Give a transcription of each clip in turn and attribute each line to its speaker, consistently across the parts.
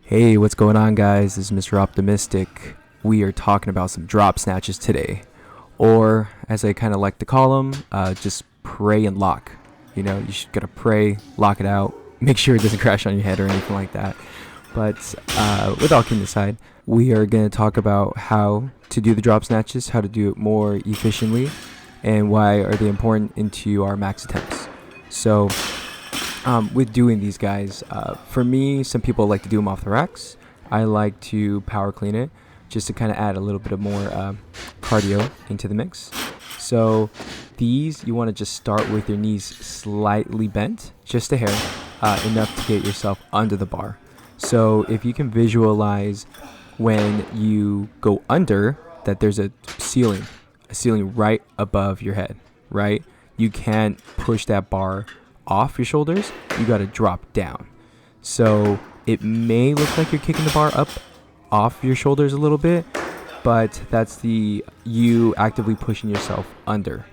Speaker 1: Hey, what's going on, guys? This is Mr. Optimistic. We are talking about some drop snatches today, or as I kind of like to call them, just pray and lock. You know, you should gotta pray, lock it out, make sure it doesn't crash on your head or anything like that. But with all kidding aside, we are gonna talk about how to do the drop snatches, how to do it more efficiently, and why are they important into our max attempts. So with doing these guys, for me, some people like to do them off the racks. I like to power clean it just to kind of add a little bit of more cardio into the mix. So these, you want to just start with your knees slightly bent, just a hair, enough to get yourself under the bar. So if you can visualize when you go under, that there's a ceiling right above your head, right? You can't push that bar off your shoulders, you got to drop down. So it may look like you're kicking the bar up off your shoulders a little bit, but that's you actively pushing yourself under.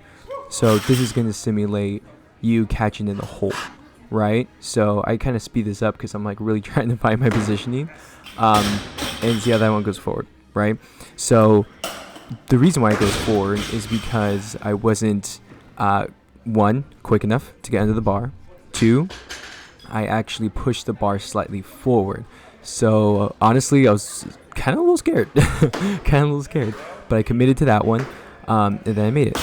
Speaker 1: So this is going to simulate you catching in the hole, right? So I kind of speed this up because I'm like really trying to find my positioning and see how that one goes forward, right? So the reason why it goes forward is because I wasn't one, quick enough to get under the bar. Two, I actually pushed the bar slightly forward. So honestly, I was kind of a little scared, but I committed to that one, and then I made it,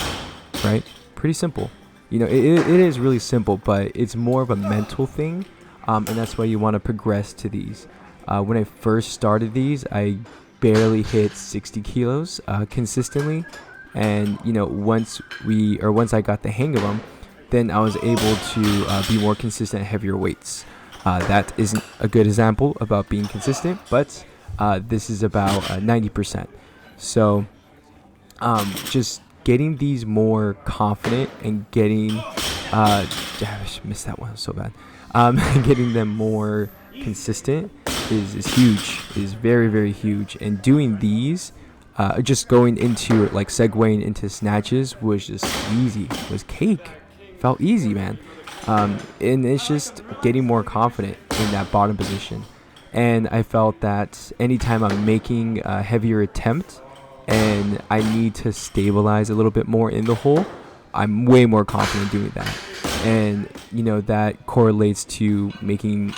Speaker 1: right? Pretty simple. You know, it is really simple, but it's more of a mental thing, and that's why you want to progress to these. When I first started these, I barely hit 60 kilos consistently. And you know, once I got the hang of them, then I was able to be more consistent at heavier weights. That isn't a good example about being consistent, but this is about 90%. So just getting these more confident and getting I missed that one so bad. Getting them more consistent is huge. Is very, very huge. And doing these. Just going into like segueing into snatches was just easy. It was cake. Felt easy, man. And it's just getting more confident in that bottom position. And I felt that anytime I'm making a heavier attempt and I need to stabilize a little bit more in the hole, I'm way more confident doing that. And you know, that correlates to making,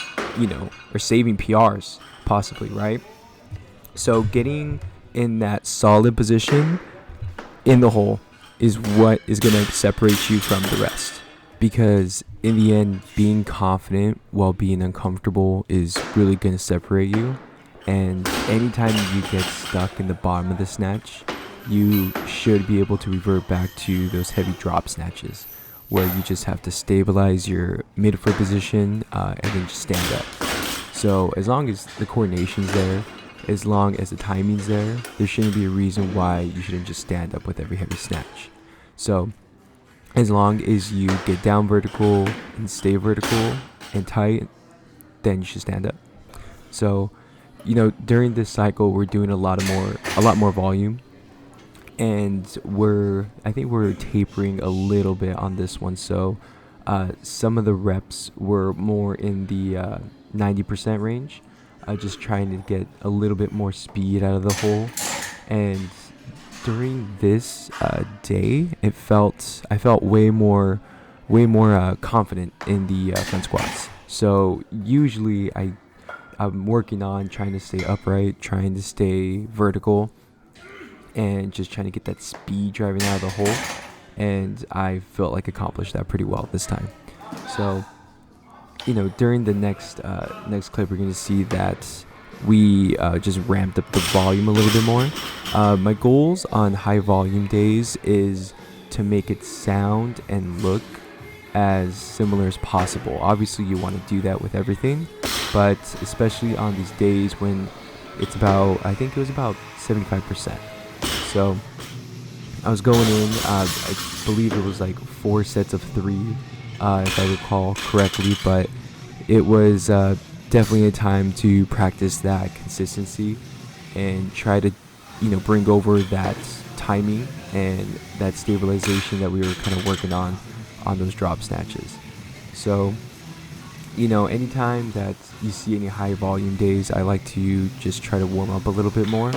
Speaker 1: or saving PRs possibly, right? So getting in that solid position in the hole is what is going to separate you from the rest, because in the end, being confident while being uncomfortable is really going to separate you. And anytime you get stuck in the bottom of the snatch, you should be able to revert back to those heavy drop snatches where you just have to stabilize your midfoot position and then just stand up. So as long as the coordination's there, as long as the timing's there shouldn't be a reason why you shouldn't just stand up with every heavy snatch. So as long as you get down vertical and stay vertical and tight, then you should stand up. So, during this cycle, we're doing a lot more volume, and I think we're tapering a little bit on this one. So some of the reps were more in the 90% range. Just trying to get a little bit more speed out of the hole. And during this day, I felt way more confident in the front squats. So usually I'm working on trying to stay upright, trying to stay vertical, and just trying to get that speed driving out of the hole. And I felt like I accomplished that pretty well this time. So during the next clip, we're going to see that we just ramped up the volume a little bit more. My goals on high volume days is to make it sound and look as similar as possible. Obviously, you want to do that with everything, but especially on these days when it's I think it was about 75%. So I was going in, I believe it was like 4 sets of 3. If I recall correctly, but it was definitely a time to practice that consistency and try to, bring over that timing and that stabilization that we were kind of working on those drop snatches. So anytime that you see any high volume days, I like to just try to warm up a little bit more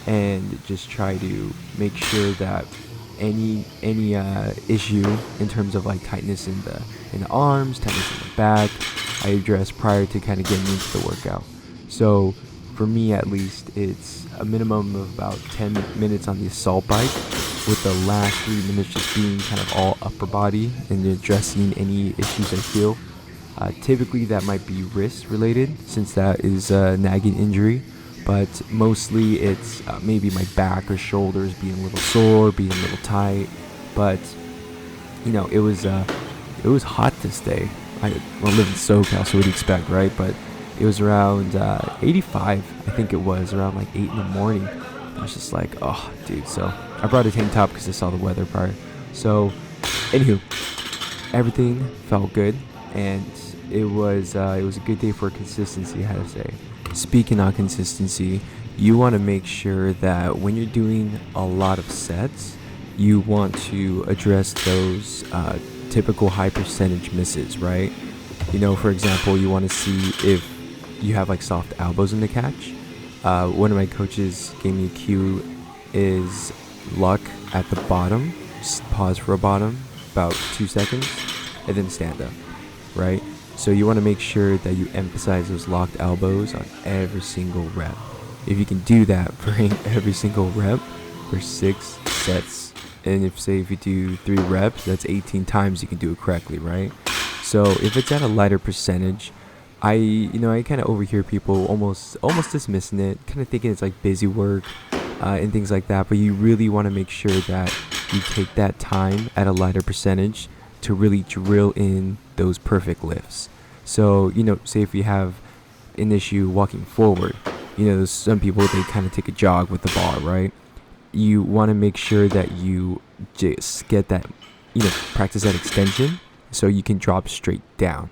Speaker 1: and just try to make sure that any issue in terms of like tightness in the arms, tightness in the back, I address prior to kind of getting into the workout. So for me at least, it's a minimum of about 10 minutes on the assault bike, with the last 3 minutes just being kind of all upper body and addressing any issues I feel. Typically that might be wrist related, since that is a nagging injury, but mostly it's maybe my back or shoulders being a little sore, being a little tight. But it was hot this day. I live in SoCal, so what do you expect, right? But it was around 85, I think it was, around like 8 in the morning. I was just like, oh, dude. So I brought a tank top because I saw the weather prior. So, anywho, everything felt good, and it was a good day for consistency, I have to say. Speaking on consistency, you want to make sure that when you're doing a lot of sets, you want to address those typical high percentage misses, right? For example, you want to see if you have like soft elbows in the catch. One of my coaches gave me a cue is lock at the bottom, just pause for a bottom, about 2 seconds, and then stand up, right? So you want to make sure that you emphasize those locked elbows on every single rep. If you can do that for every single rep for 6 sets, and if you do 3 reps, that's 18 times you can do it correctly, right? So if it's at a lighter percentage, I kind of overhear people almost dismissing it, kind of thinking it's like busy work and things like that. But you really want to make sure that you take that time at a lighter percentage to really drill in those perfect lifts. So say if you have an issue walking forward, there's some people, they kind of take a jog with the bar, right? You want to make sure that you just get that, practice that extension so you can drop straight down.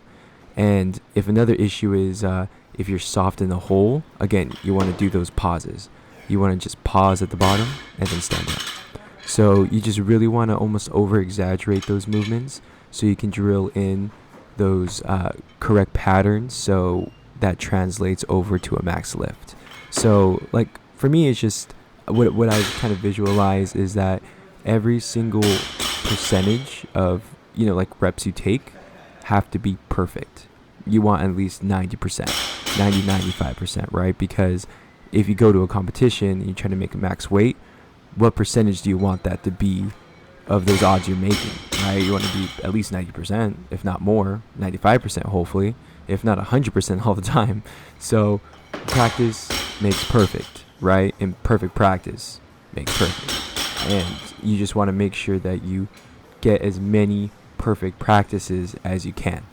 Speaker 1: And if another issue is if you're soft in the hole, again, you want to do those pauses. You want to just pause at the bottom and then stand up. So you just really want to almost over exaggerate those movements so you can drill in those correct patterns, so that translates over to a max lift. So like for me, it's just what I kind of visualize is that every single percentage of like reps you take have to be perfect. You want at least 90%, 95%, right? Because if you go to a competition and you're trying to make a max weight, what percentage do you want that to be of those odds you're making, right? You want to be at least 90%, if not more, 95% hopefully, if not 100% all the time. So practice makes perfect, right? And perfect practice makes perfect. And you just want to make sure that you get as many perfect practices as you can.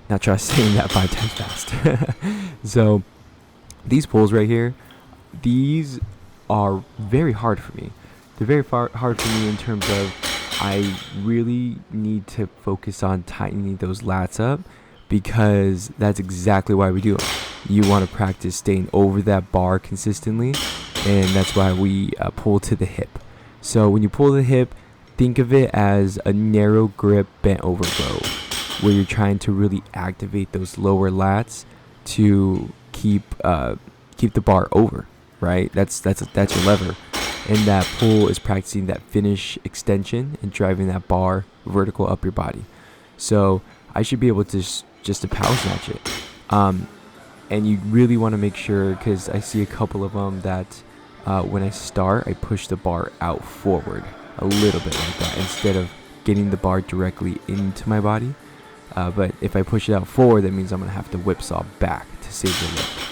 Speaker 1: Now try saying that 5 times fast. So these pulls right here, these are very hard for me. They're very hard for me in terms of I really need to focus on tightening those lats up, because that's exactly why we do them. You want to practice staying over that bar consistently, and that's why we pull to the hip. So when you pull the hip, think of it as a narrow grip bent over row, where you're trying to really activate those lower lats to keep the bar over, right? That's your lever. And that pull is practicing that finish extension and driving that bar vertical up your body. So I should be able to just to power snatch it. And you really want to make sure, because I see a couple of them that when I start, I push the bar out forward a little bit like that, instead of getting the bar directly into my body. But if I push it out forward, that means I'm going to have to whipsaw back to save the lift.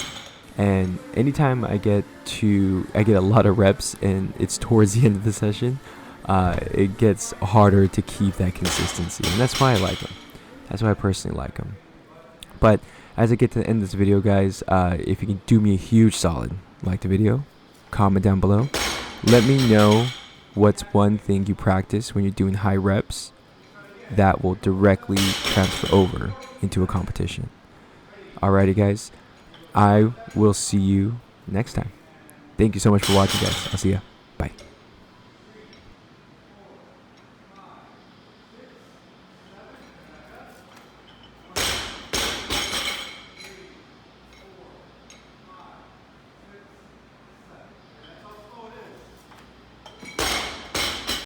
Speaker 1: And anytime I get a lot of reps and it's towards the end of the session, it gets harder to keep that consistency. And that's why I like them. That's why I personally like them. But as I get to the end of this video, guys, if you can do me a huge solid, like the video, comment down below. Let me know what's one thing you practice when you're doing high reps that will directly transfer over into a competition. Alrighty, guys. I will see you next time. Thank you so much for watching, guys. I'll see ya. Bye.